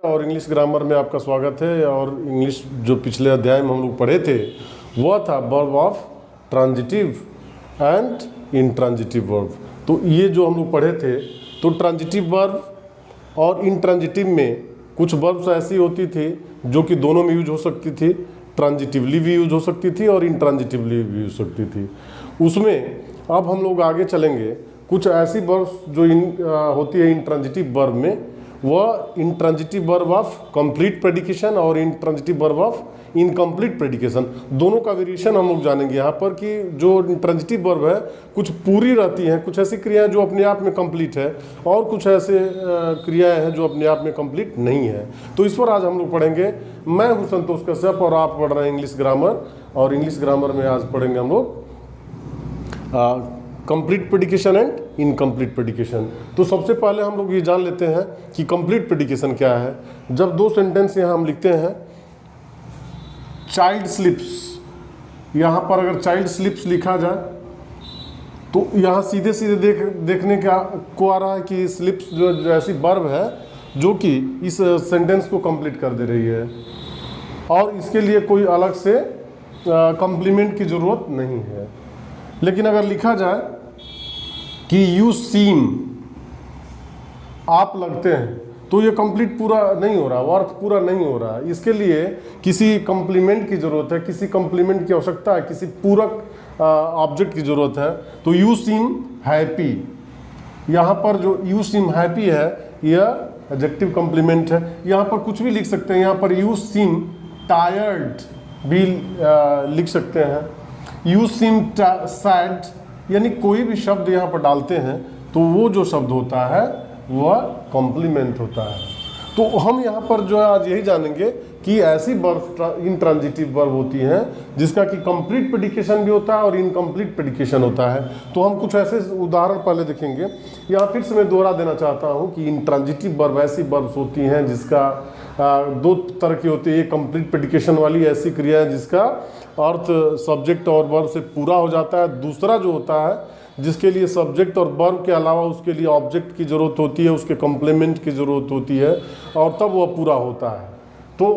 और English grammar में आपका स्वागत है। और इंग्लिश जो पिछले अध्याय में हम लोग पढ़े थे वह था verb of transitive and intransitive verb. तो ये जो हम लोग पढ़े थे, तो ट्रांजिटिव वर्ब और इंट्रांजिटिव में कुछ वर्ब्स ऐसी होती थी जो कि दोनों में यूज हो सकती थी, ट्रांजिटिवली भी यूज हो सकती थी और इंट्रांजिटिवली भी यूज हो सकती थी। उसमें अब हम लोग आगे चलेंगे। कुछ ऐसी वर्ब्स जो होती है इंट्रांजिटिव वर्ब में, वह इंट्रांजिटिव वर्ब ऑफ कंप्लीट प्रेडिकेशन और इंट्रांजिटिव वर्ब ऑफ इनकम्प्लीट प्रेडिकेशन, दोनों का वेरिएशन हम लोग जानेंगे यहाँ पर कि जो इंट्रांजिटिव वर्ब है कुछ पूरी रहती हैं, कुछ ऐसी क्रियाएं जो अपने आप में कंप्लीट है और कुछ ऐसे क्रियाएं हैं जो अपने आप में कंप्लीट नहीं है। तो इस पर आज हम लोग पढ़ेंगे। मैं हूँ संतोष कश्यप और आप पढ़ रहे हैं इंग्लिश ग्रामर। और इंग्लिश ग्रामर में आज पढ़ेंगे हम लोग कंप्लीट प्रेडिकेशन एंड इनकम्प्लीट प्रेडिकेशन। तो सबसे पहले हम लोग ये जान लेते हैं कि कंप्लीट प्रेडिकेशन क्या है। जब दो सेंटेंस यहाँ हम लिखते हैं, चाइल्ड स्लिप्स, यहाँ पर अगर चाइल्ड स्लिप्स लिखा जाए तो यहाँ सीधे सीधे देखने को आ रहा है कि स्लिप्स जो ऐसी वर्ब है जो कि इस सेंटेंस को कंप्लीट कर दे रही है और इसके लिए कोई अलग से कॉम्प्लीमेंट की ज़रूरत नहीं है। लेकिन अगर लिखा जाए कि यू सीम, आप लगते हैं, तो ये कंप्लीट पूरा नहीं हो रहा, अर्थ पूरा नहीं हो रहा है। इसके लिए किसी कॉम्प्लीमेंट की ज़रूरत है, किसी कॉम्प्लीमेंट की आवश्यकता है, किसी पूरक ऑब्जेक्ट की ज़रूरत है। तो यू सीम हैप्पी, यहाँ पर जो यू सीम हैप्पी है यह एडजेक्टिव कॉम्प्लीमेंट है। यहाँ पर कुछ भी लिख सकते हैं, यहाँ पर यू सीम टायर्ड भी लिख सकते हैं, यू सीम सैड, यानी कोई भी शब्द यहाँ पर डालते हैं तो वो जो शब्द होता है वह कॉम्प्लीमेंट होता है। तो हम यहाँ पर जो है आज यही जानेंगे कि ऐसी वर्ब इंट्रांजिटिव वर्ब होती हैं जिसका कि कंप्लीट प्रेडिकेशन भी होता है और इनकम्प्लीट प्रेडिकेशन होता है। तो हम कुछ ऐसे उदाहरण पहले देखेंगे। यहाँ फिर से मैं दोहरा देना चाहता हूँ कि इंट्रांजिटिव वर्ब ऐसी वर्ब्स होती हैं जिसका दो तरह की होती है। कंप्लीट प्रेडिकेशन वाली ऐसी क्रिया है जिसका अर्थ सब्जेक्ट और वर्ब से पूरा हो जाता है। दूसरा जो होता है जिसके लिए सब्जेक्ट और वर्ब के अलावा उसके लिए ऑब्जेक्ट की ज़रूरत होती है, उसके कॉम्प्लीमेंट की ज़रूरत होती है और तब वह पूरा होता है। तो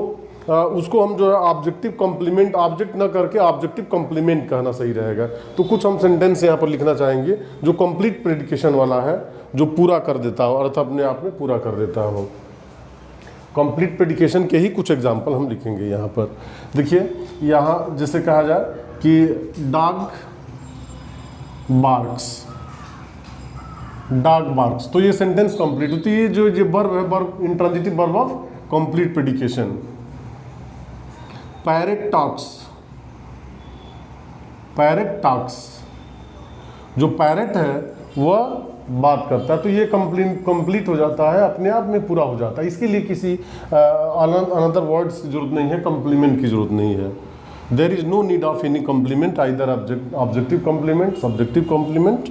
उसको हम जो है ऑब्जेक्टिव कॉम्प्लीमेंट, ऑब्जेक्ट ना करके ऑब्जेक्टिव कॉम्प्लीमेंट कहना सही रहेगा। तो कुछ हम सेंटेंस यहाँ पर लिखना चाहेंगे जो कंप्लीट प्रेडिकेशन वाला है, जो पूरा कर देता हो, अर्थ अपने आप में पूरा कर देता हो। कंप्लीट प्रेडिकेशन के ही कुछ एग्जाम्पल हम लिखेंगे यहाँ पर। देखिए, यहाँ जैसे कहा जाए कि डॉग बार्क्स, डॉग बार्क्स, तो ये सेंटेंस कंप्लीट होती है। जो ये वर्ब है, verb intransitive verb of complete predication. Parrot talks, parrot talks, जो पैरेट है वह बात करता है, तो ये कंप्लीट हो जाता है, अपने आप में पूरा हो जाता है। इसके लिए किसी अनदर वर्ड्स की जरूरत नहीं है, कॉम्प्लीमेंट की जरूरत नहीं है। There is no need of any complement, either objective complement, subjective complement.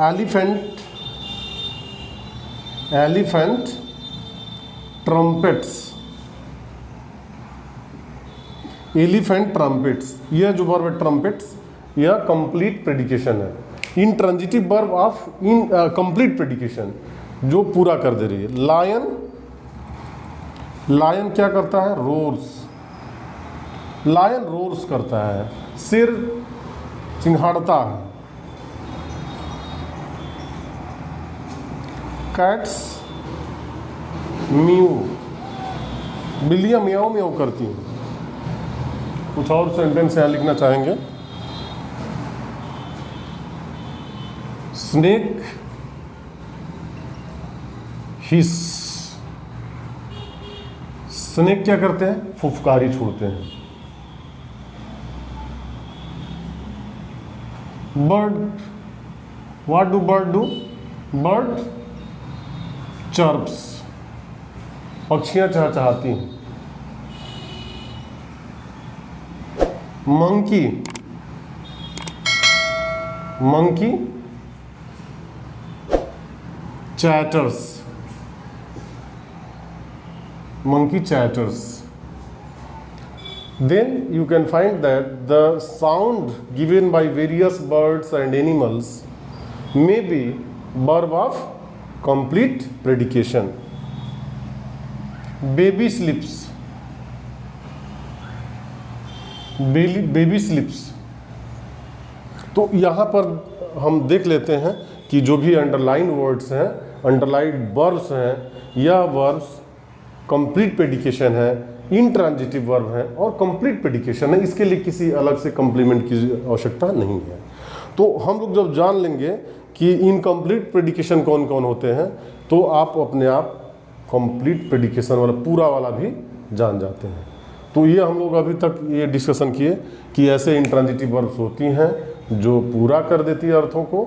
Elephant, elephant trumpets, elephant trumpets, यह जो वर्ब है ट्रम्पेट्स, यह कंप्लीट प्रेडिकेशन है। Intransitive verb of complete predication जो पूरा कर दे रही है। लायन, लायन क्या करता है? रोर्स, लायन रोर्स करता है, सिर चिंघाड़ता है। कैट्स म्यू, बिल्लियां म्याऊ म्याऊ करती हैं। कुछ और सेंटेंस यहाँ लिखना चाहेंगे। स्नेक हिस, स्नेक क्या करते हैं? फुफकारी छोड़ते हैं। Bird, what do bird do? Bird chirps, पक्षियां चहचहाती हैं। Monkey, monkey chatters, monkey chatters. Then you can find that the sound given by various birds and animals may be verb of complete predication. Baby slips, baby slips. तो यहाँ पर हम देख लेते हैं कि जो भी अंडरलाइन वर्ड्स हैं, अंडरलाइन वर्ब्स हैं, यह वर्ब्स कंप्लीट प्रेडिकेशन है, इंट्रांजिटिव वर्ब है और कंप्लीट प्रेडिकेशन है। इसके लिए किसी अलग से कॉम्प्लीमेंट की आवश्यकता नहीं है। तो हम लोग जब जान लेंगे कि इनकम्प्लीट प्रेडिकेशन कौन कौन होते हैं, तो आप अपने आप कंप्लीट प्रेडिकेशन वाला पूरा वाला भी जान जाते हैं। तो ये हम लोग अभी तक ये डिस्कशन किए कि ऐसे इंट्रांजिटिव वर्ब्स होती हैं जो पूरा कर देती है अर्थों को।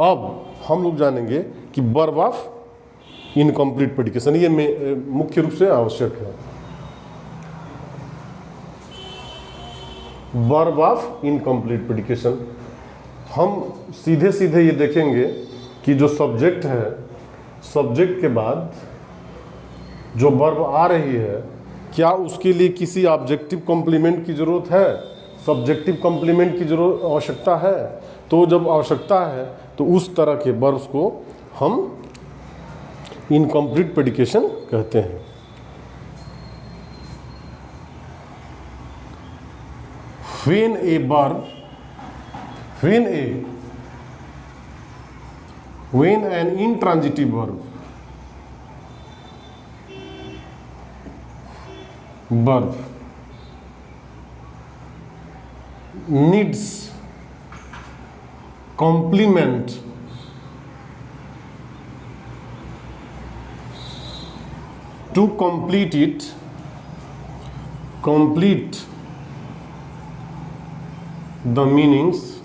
अब हम लोग जानेंगे कि वर्ब ऑफ इनकम्प्लीट प्रेडिकेशन, ये मुख्य रूप से आवश्यक है। वर्ब ऑफ इनकम्प्लीट प्रेडिकेशन, हम सीधे सीधे ये देखेंगे कि जो सब्जेक्ट है, सब्जेक्ट के बाद जो वर्ब आ रही है, क्या उसके लिए किसी ऑब्जेक्टिव कॉम्प्लीमेंट की ज़रूरत है, सब्जेक्टिव कॉम्प्लीमेंट की जरूरत आवश्यकता है। तो जब आवश्यकता है तो उस तरह के वर्ब्स को हम इनकम्प्लीट प्रेडिकेशन कहते हैं। When a verb, when an intransitive verb needs complement to complete the meanings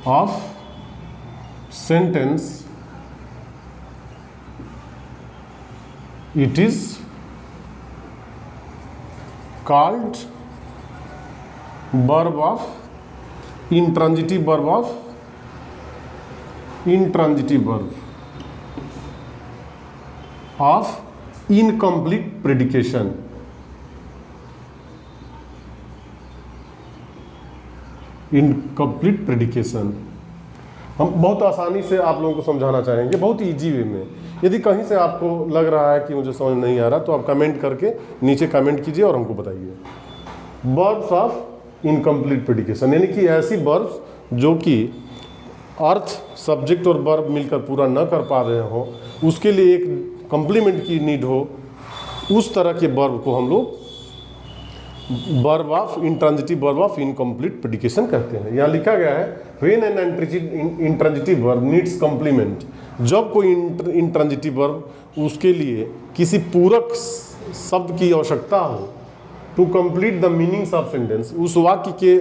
of sentence, it is called verb of intransitive verb of incomplete predication। Incomplete predication हम बहुत आसानी से आप लोगों को समझाना चाहेंगे, बहुत इजी वे में। यदि कहीं से आपको लग रहा है कि मुझे समझ नहीं आ रहा, तो आप कमेंट करके नीचे कमेंट कीजिए और हमको बताइए। वर्ब्स ऑफ इनकम्प्लीट प्रेडिकेशन, यानी कि ऐसी वर्ब्स जो कि अर्थ, सब्जेक्ट और वर्ब मिलकर पूरा न कर पा रहे हो, उसके लिए एक कॉम्प्लीमेंट की नीड हो, उस तरह के वर्ब को हम लोग verb of intransitive verb of incomplete predication कहते हैं। यहाँ लिखा गया है when an intransitive verb needs complement, जब कोई इंट्रांजिटिव वर्ब उसके लिए किसी पूरक शब्द की आवश्यकता हो, to complete the meanings of sentence, उस वाक्य के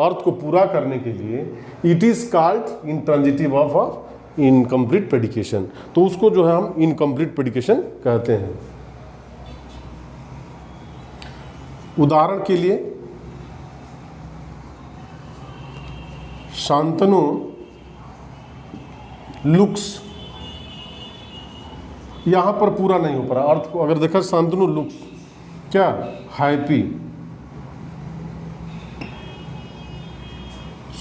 अर्थ को पूरा करने के लिए, it is called intransitive verb of incomplete predication. तो उसको जो है हम इनकम्प्लीट प्रेडिकेशन कहते हैं। उदाहरण के लिए शांतनु लुक्स, यहां पर पूरा नहीं हो पा रहा अर्थ को। अगर देखा शांतनु लुक्स क्या हैप्पी,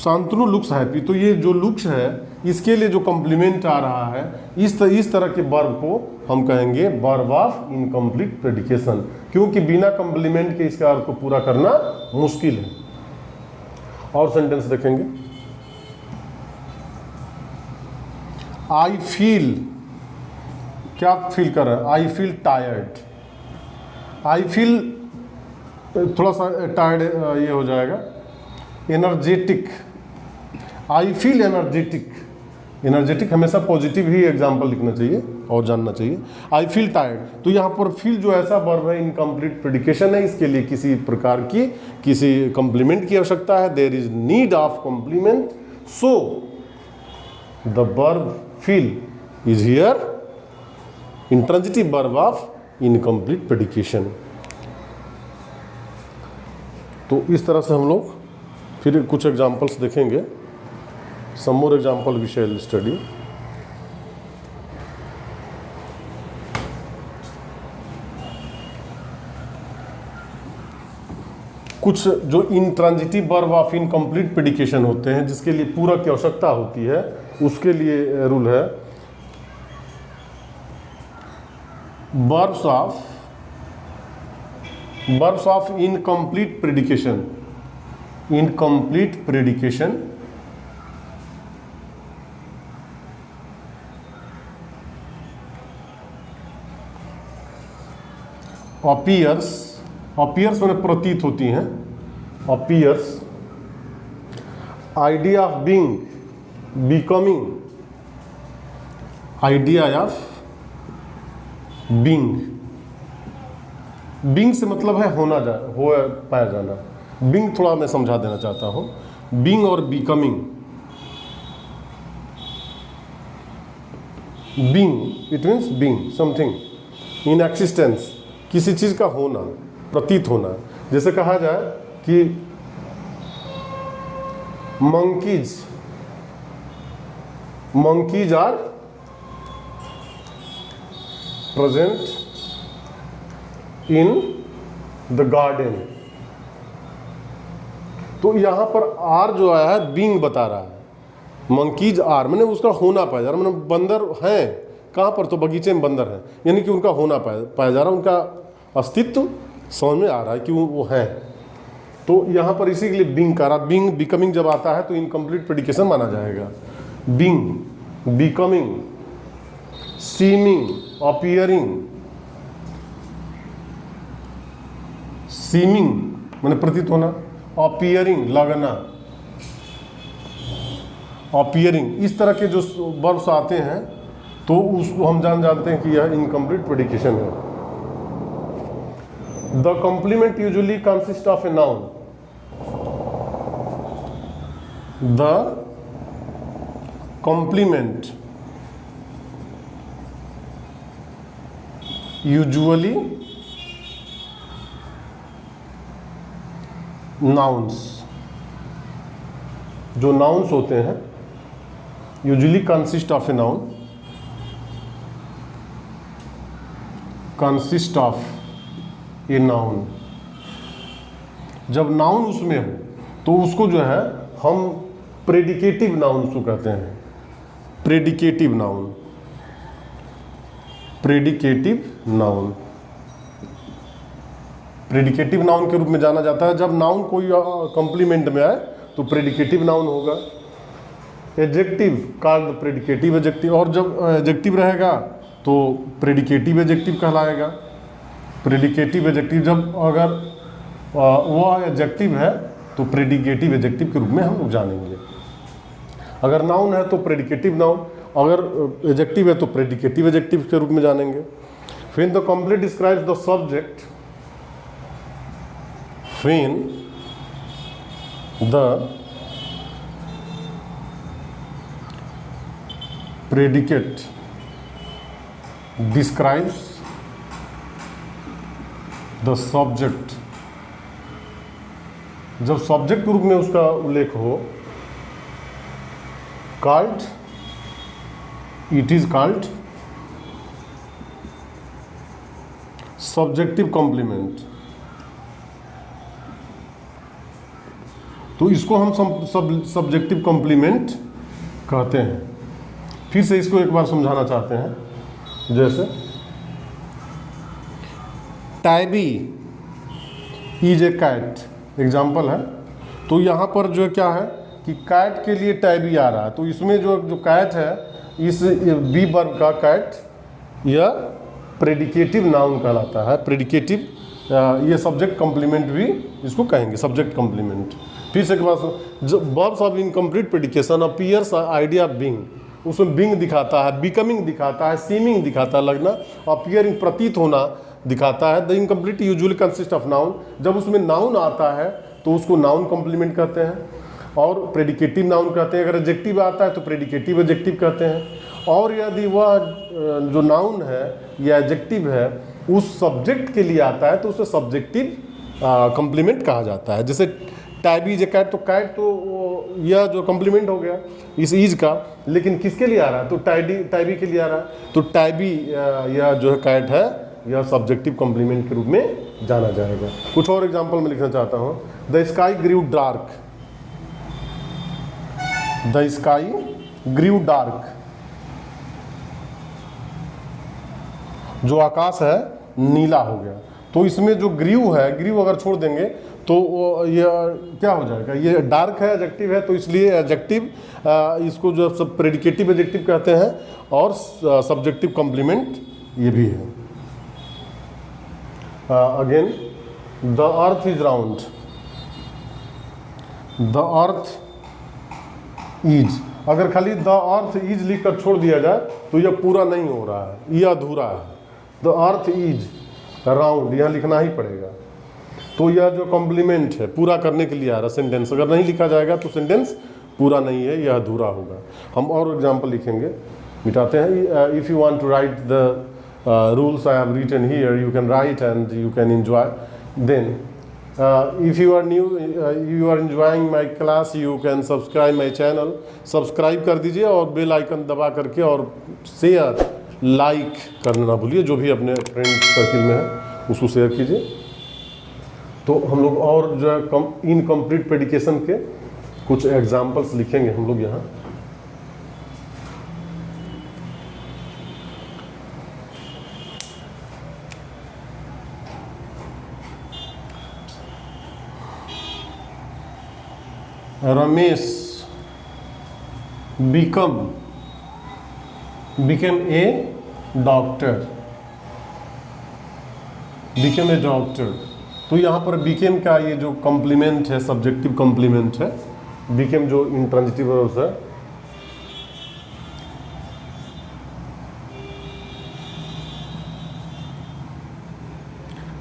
शांतनु लुक्स हैप्पी, तो ये जो लुक्स है इसके लिए जो कॉम्प्लीमेंट आ रहा है, इस तरह के वर्ब को हम कहेंगे वर्ब ऑफ इनकम्प्लीट प्रेडिकेशन, क्योंकि बिना कॉम्प्लीमेंट के इसका अर्थ को पूरा करना मुश्किल है। और सेंटेंस देखेंगे, आई फील, क्या फील कर रहा है, I feel tired, I feel थोड़ा सा टायर्ड ये हो जाएगा, energetic, I feel energetic, energetic हमेशा पॉजिटिव ही एग्जाम्पल लिखना चाहिए और जानना चाहिए। आई फील टायर्ड, तो यहाँ पर फील जो ऐसा वर्ब है इनकम्प्लीट प्रेडिकेशन है, इसके लिए किसी प्रकार की किसी कॉम्प्लीमेंट की आवश्यकता है, there is need of complement, so the verb feel is here intransitive verb of incomplete predication. तो इस तरह से हम लोग फिर कुछ एग्जाम्पल्स देखेंगे। Some more example we shall study. कुछ जो इंट्रांजिटिव वर्ब ऑफ इनकम्प्लीट प्रेडिकेशन होते हैं, जिसके लिए पूरक की आवश्यकता होती है, उसके लिए रूल है verbs of incomplete predication appears मैंने प्रतीत होती हैं, appears, idea of being, becoming, idea of being से मतलब है हो पाया जाना। बीइंग थोड़ा मैं समझा देना चाहता हूँ। बीइंग और becoming, being it means being something in existence, किसी चीज़ का होना, प्रतीत होना। जैसे कहा जाए कि monkeys are present in the garden. तो यहां पर आर जो आया है बीइंग बता रहा है। मंकीज आर मैंने उसका होना पाया जा रहा, मैंने बंदर हैं कहां पर, तो बगीचे में बंदर हैं, यानी कि उनका होना पाया जा रहा, उनका अस्तित्व समझ में आ रहा है कि वो हैं। तो यहां पर इसी के लिए बीइंग का रहा। बीइंग बिकमिंग जब आता है तो इनकम्प्लीट प्रेडिकेशन माना जाएगा। Being, becoming, seeming, appearing, seeming मैंने प्रतीत होना, अपीयरिंग लगना, अपीयरिंग, इस तरह के जो वर्ब्स आते हैं तो उसको हम जानते हैं कि यह इनकम्प्लीट प्रेडिकेशन है। The complement usually consist of a noun. The complement usually nouns, जो नाउन्स होते हैं usually consist of a noun, consist of a noun. जब नाउन उसमें हो तो उसको जो है हम प्रेडिकेटिव नाउन उसको कहते हैं। Predicative noun, predicative noun, predicative noun के रूप में जाना जाता है। जब नाउन कोई कॉम्प्लीमेंट में आए तो प्रेडिकेटिव नाउन होगा। एडजेक्टिव कॉल्ड प्रेडिकेटिव एडजेक्टिव, और जब एडजेक्टिव रहेगा तो प्रेडिकेटिव एडजेक्टिव कहलाएगा। प्रेडिकेटिव एडजेक्टिव जब अगर वह एडजेक्टिव है तो प्रेडिकेटिव एडजेक्टिव के रूप में हम लोग जानेंगे। अगर नाउन है तो प्रेडिकेटिव नाउन, अगर एडजेक्टिव है तो प्रेडिकेटिव एडजेक्टिव के रूप में जानेंगे। फिर the complete describes the subject, when the predicate describes the subject, जब सब्जेक्ट के रूप में उसका उल्लेख हो, called, it is called subjective complement। तो इसको हम सब्जेक्टिव कॉम्प्लीमेंट कहते हैं। फिर से इसको एक बार समझाना चाहते हैं। जैसे Tabby is a cat example है, तो यहाँ पर जो क्या है कि कैट के लिए टैबी आ रहा है, तो इसमें जो कैट है, इस बी वर्ब का कैट यह प्रेडिकेटिव नाउन कहलाता है। प्रेडिकेटिव ये सब्जेक्ट कॉम्प्लीमेंट भी इसको कहेंगे, सब्जेक्ट कॉम्प्लीमेंट। फिर से एक बात, verbs of incomplete predication appears idea of being, उसमें बीइंग दिखाता है, बिकमिंग दिखाता है, सीमिंग दिखाता है लगना, अपीयरिंग प्रतीत होना दिखाता है। The incomplete usually consist of noun, जब उसमें नाउन आता है तो उसको नाउन कॉम्प्लीमेंट कहते हैं और प्रेडिकेटिव नाउन कहते हैं। अगर एडजेक्टिव आता है तो प्रेडिकेटिव एडजेक्टिव कहते हैं। और यदि वह जो नाउन है या एडजेक्टिव है उस सब्जेक्ट के लिए आता है तो उसे सब्जेक्टिव कॉम्प्लीमेंट कहा जाता है। जैसे टैबी जे कैट, तो कैट तो यह जो कॉम्प्लीमेंट हो गया इस ईज का, लेकिन किसके लिए आ रहा है, तो टैबी के लिए आ रहा है। तो टैबी यह जो है कैट है यह सब्जेक्टिव कॉम्प्लीमेंट के रूप में जाना जाएगा। कुछ और एग्जांपल में लिखना चाहता हूं। The sky grew dark, the sky grew dark, जो आकाश है नीला हो गया। तो इसमें जो ग्रीव है, ग्रीव अगर छोड़ देंगे तो ये क्या हो जाएगा, ये डार्क है, एडजेक्टिव है, तो इसलिए एडजेक्टिव इसको जो सब प्रेडिकेटिव एडजेक्टिव कहते हैं, और सब्जेक्टिव कॉम्प्लीमेंट ये भी है। Again, the earth is round, the earth is, अगर खाली द अर्थ इज लिखकर छोड़ दिया जाए तो यह पूरा नहीं हो रहा है, यह अधूरा है। द अर्थ इज राउंड यह लिखना ही पड़ेगा। तो यह जो कॉम्प्लीमेंट है पूरा करने के लिए आ रहा सेंटेंस, अगर नहीं लिखा जाएगा तो सेंटेंस पूरा नहीं है, यह अधूरा होगा। हम और एग्जांपल लिखेंगे, मिटाते हैं। If you want to write the rules I have written here, you can write and you can enjoy. Then if you are new, you are enjoying my class, you can subscribe my channel. Subscribe कर दीजिए और bell icon दबा करके, और share like करना ना भूलिए, जो भी अपने फ्रेंड सर्किल में है उसको शेयर कीजिए। तो हम लोग और जो है इनकम्प्लीट प्रेडिकेशन के कुछ एग्जाम्पल्स लिखेंगे हम लोग यहाँ। Ramesh became a doctor, became a doctor। तो यहाँ पर became का ये जो कॉम्प्लीमेंट है, सब्जेक्टिव कॉम्प्लीमेंट है, became जो इंट्रांजिटिव वर्ब है,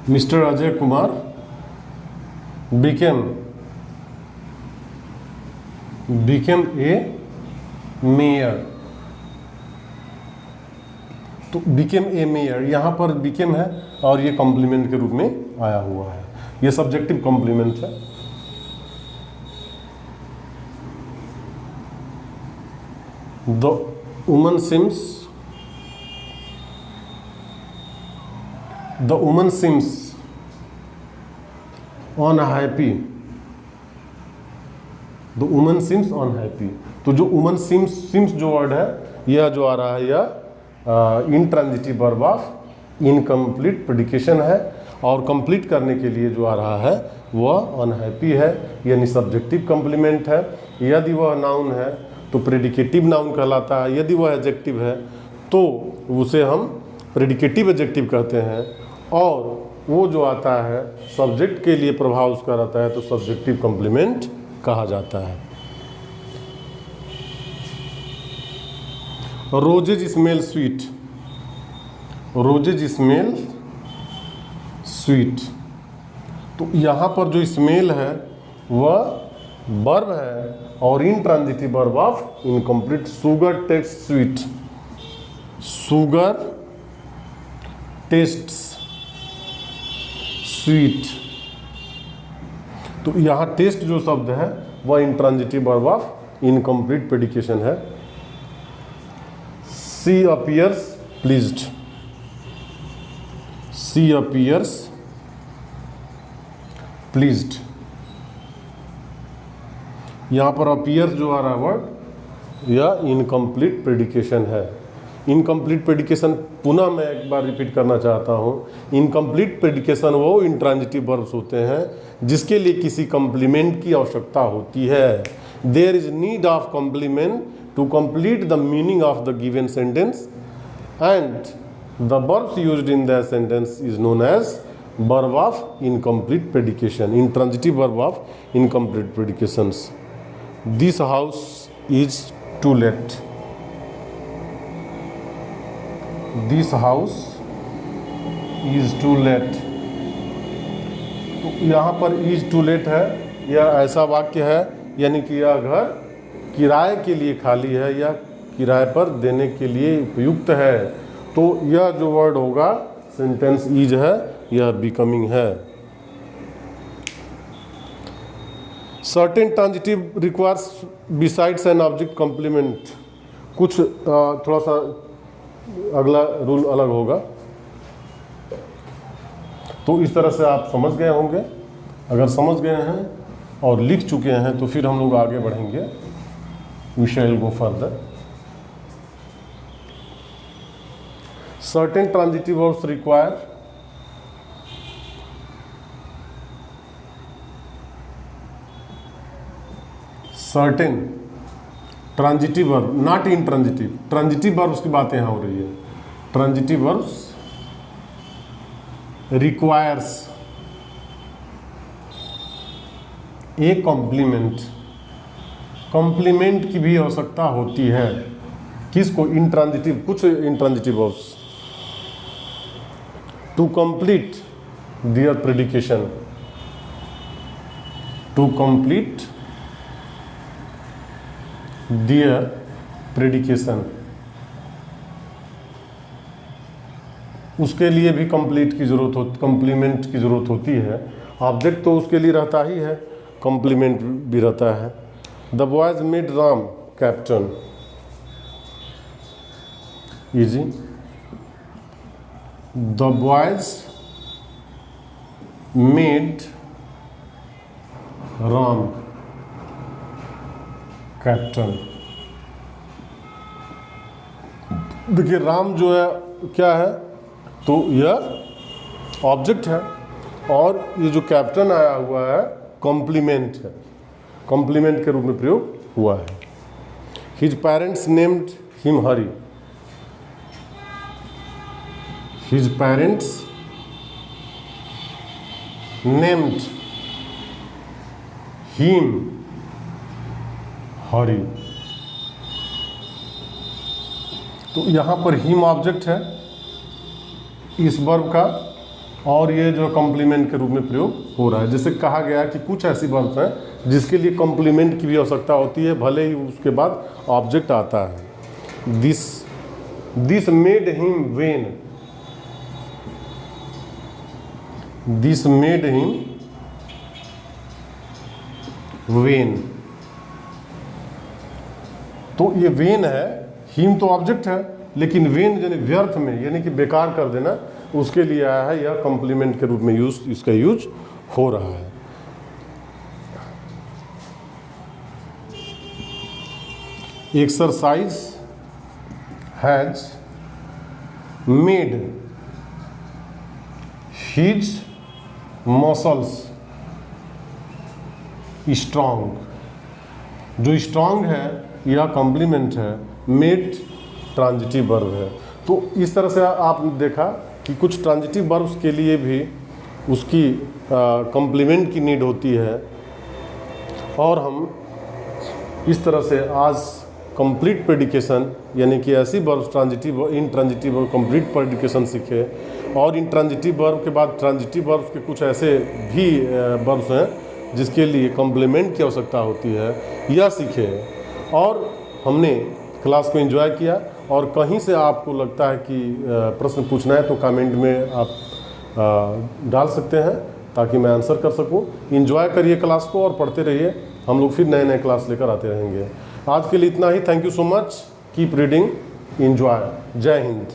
mister Ajay Kumar became a mayor। तो became a mayor, यहाँ पर became है और ये कॉम्प्लीमेंट के रूप में आया हुआ है, ये सब्जेक्टिव कॉम्प्लीमेंट है। The woman seems unhappy, the woman seems unhappy. तो जो वुमन सिम्स जो वर्ड है, यह जो आ रहा है, यह intransitive verb of incomplete predication है, और कंप्लीट करने के लिए जो आ रहा है वह अनहैप्पी है, यानी सब्जेक्टिव कॉम्प्लीमेंट है। यदि वह नाउन है तो प्रेडिकेटिव नाउन कहलाता है, यदि वह एडजेक्टिव है तो उसे हम प्रेडिकेटिव एडजेक्टिव कहते हैं, और वो जो आता है सब्जेक्ट के लिए प्रभाव उसका रहता है तो सब्जेक्टिव कॉम्प्लीमेंट कहा जाता है। Roses smell sweet, roses smell sweet. तो यहाँ पर जो स्मेल है वह वर्ब है, और intransitive verb of incomplete. Sugar test sweet, sugar tests sweet. तो यहाँ टेस्ट जो शब्द है वह intransitive verb of incomplete predication है। She appears pleased, she appears pleased। यहाँ पर appears जो आ रहा है वर्ड, यह इनकम्प्लीट प्रेडिकेशन है। इनकम्प्लीट प्रेडिकेशन पुनः मैं एक बार रिपीट करना चाहता हूँ। इनकम्प्लीट प्रेडिकेशन वो इंट्रांजिटिव वर्ब्स होते हैं जिसके लिए किसी कॉम्प्लीमेंट की आवश्यकता होती है। There is need of complement to complete the meaning of the given sentence, and the verbs used in the sentence is known as verb of incomplete predication, intransitive verb of incomplete predications। This house is to let, this house is to let। तो यहाँ पर is to let है, यह ऐसा वाक्य है यानी कि यह घर किराए के लिए खाली है या किराए पर देने के लिए उपयुक्त है। तो यह जो वर्ड होगा सेंटेंस इज है, यह बिकमिंग है। Certain transitive requires besides an object complement. कुछ थोड़ा सा अगला रूल अलग होगा। तो इस तरह से आप समझ गए होंगे। अगर समझ गए हैं और लिख चुके हैं तो फिर हम लोग आगे बढ़ेंगे। We shall go further. Certain transitive verbs require certain transitive verb, not intransitive. Transitive verbs की बातें यहाँ हो रही है। Transitive verbs requires a complement, complement की भी आवश्यकता होती है। किसको? इंट्रांजिटिव, कुछ intransitive verbs to complete their predication, to complete their predication, उसके लिए भी कंप्लीट की जरूरत होती, कंप्लीमेंट की जरूरत होती है। ऑब्जेक्ट तो उसके लिए रहता ही है, कंप्लीमेंट भी रहता है। The boys made Ram captain, easy. The boys made Ram captain. देखिए राम जो है क्या है, तो यह ऑब्जेक्ट है और ये जो कैप्टन आया हुआ है कॉम्प्लीमेंट है, कॉम्प्लीमेंट के रूप में प्रयोग हुआ है। His parents named him Hari, his parents named him Hari. तो यहाँ पर हिम ऑब्जेक्ट है इस वर्ब का और ये जो कॉम्प्लीमेंट के रूप में प्रयोग हो रहा है। जैसे कहा गया कि कुछ ऐसी वर्ब्स हैं जिसके लिए कॉम्प्लीमेंट की भी आवश्यकता होती है, भले ही उसके बाद ऑब्जेक्ट आता है। This made him when, this made him when. तो ये वेन है, हिम तो ऑब्जेक्ट है, लेकिन वेन यानी व्यर्थ में, यानी कि बेकार कर देना, उसके लिए आया है। यह कॉम्प्लीमेंट के रूप में इसका यूज हो रहा है। Exercise has made his muscles strong. जो स्ट्रॉन्ग है यह कॉम्प्लीमेंट है, मेड ट्रांजिटिव वर्ब है। तो इस तरह से आपने देखा कि कुछ ट्रांजिटिव वर्ब्स के लिए भी उसकी कॉम्प्लीमेंट की नीड होती है। और हम इस तरह से आज कंप्लीट प्रेडिकेशन यानी कि ऐसी वर्ब्स ट्रांजिटिव, इंट्रांजिटिव और कंप्लीट प्रेडिकेशन सीखे। और इंट्रांजिटिव वर्ब के बाद ट्रांजिटिव वर्ब्स के कुछ ऐसे भी वर्ब्स हैं जिसके लिए कॉम्प्लीमेंट की आवश्यकता होती है, यह सीखे। और हमने क्लास को एंजॉय किया। और कहीं से आपको लगता है कि प्रश्न पूछना है तो कमेंट में आप डाल सकते हैं ताकि मैं आंसर कर सकूं। एंजॉय करिए क्लास को और पढ़ते रहिए। हम लोग फिर नए नए क्लास लेकर आते रहेंगे। आज के लिए इतना ही। Thank you so much. Keep reading, enjoy. जय हिंद।